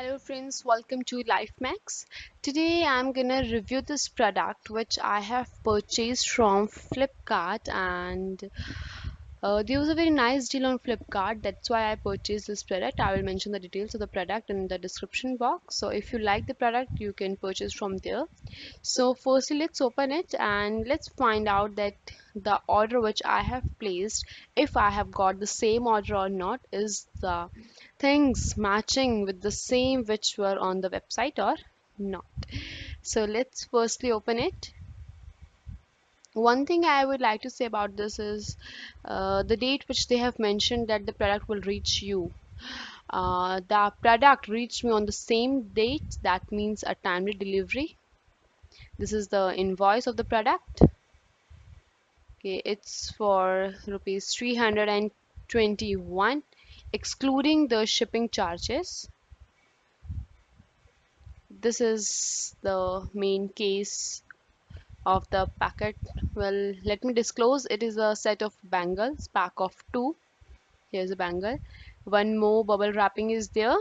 Hello friends, welcome to LifeMax. Today I'm gonna review this product which I have purchased from Flipkart, and there was a very nice deal on Flipkart. That's why I purchased this product. I will mention the details of the product in the description box. So if you like the product, you can purchase from there. So firstly, let's open it and let's find out that the order which I have placed, if I have got the same order or not, is the things matching with the same which were on the website or not. So let's firstly open it. One thing I would like to say about this is the date which they have mentioned that the product will reach you. The product reached me on the same date. That means a timely delivery. This is the invoice of the product. Okay, it's for rupees 321, excluding the shipping charges. This is the main case of the packet. Well, let me disclose, it is a set of bangles, pack of two. Here's a bangle. One more bubble wrapping is there.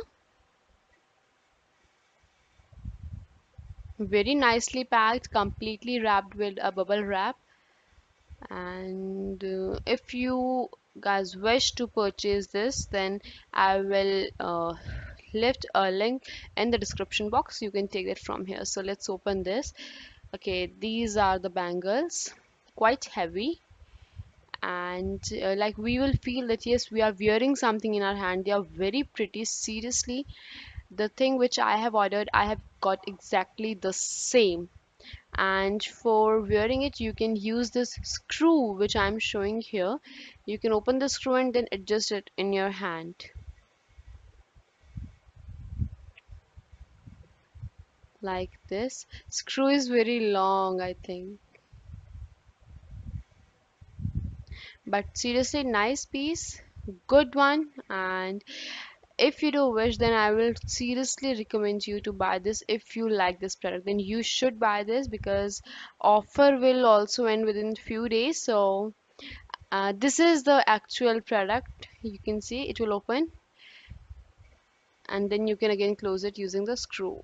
Very nicely packed, completely wrapped with a bubble wrap. And if you guys wish to purchase this, then I will left a link in the description box. You can take it from here. So let's open this. Okay, these are the bangles, quite heavy, and like we will feel that yes, we are wearing something in our hand. They are very pretty. Seriously, the thing which I have ordered, I have got exactly the same. And for wearing it, you can use this screw which I'm showing here. You can open the screw and then adjust it in your hand like this. Screw is very long, I think, but seriously nice piece, good one. And if you do wish, then I will seriously recommend you to buy this. If you like this product, then you should buy this, because offer will also end within few days. So this is the actual product. You can see it will open, and then you can again close it using the screw.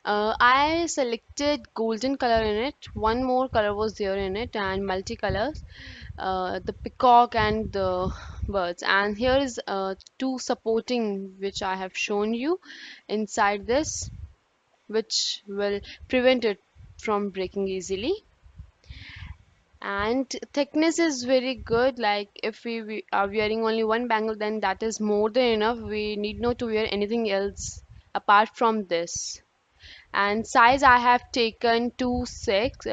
I selected golden color in it. One more color was there in it, and multicolors. The peacock and the birds. And here is two supporting which I have shown you inside this, which will prevent it from breaking easily. And thickness is very good. Like if we are wearing only one bangle, then that is more than enough. We need not to wear anything else apart from this. And size I have taken 2 6,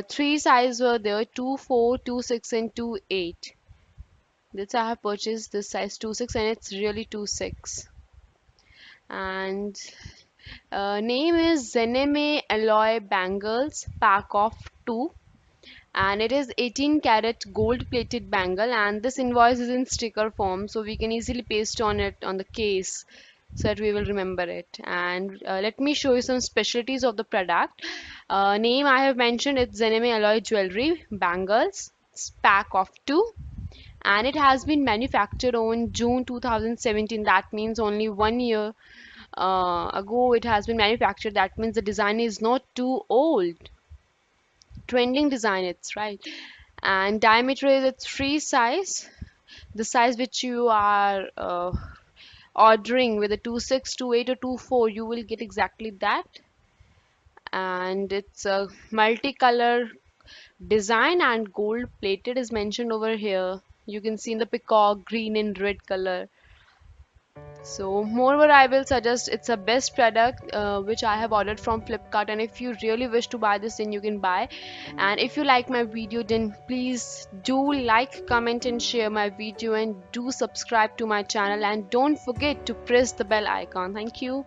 three size were there: 2 4, 2 6 and 2 8. This I have purchased this size 2 6, and it's really 2 6. And name is Zeneme Alloy Bangles, pack of 2, and it is 18 karat gold plated bangle, and this invoice is in sticker form, so we can easily paste on it on the case so that we will remember it. And let me show you some specialties of the product. Name I have mentioned, it's Zeneme Alloy Jewelry Bangles, pack of 2, and it has been manufactured on June 2017. That means only 1 year ago it has been manufactured. That means the design is not too old. Trending design, it's right. And diameter is its free size, the size which you are ordering with a 2 6, 2 8 or 2 4, you will get exactly that. And it's a multicolor design, and gold plated is mentioned over here. You can see in the peacock green and red color. So moreover, I will suggest, it's a best product which I have ordered from Flipkart, and if you really wish to buy this, then you can buy. And if you like my video, then please do like, comment and share my video, and do subscribe to my channel, and don't forget to press the bell icon. Thank you.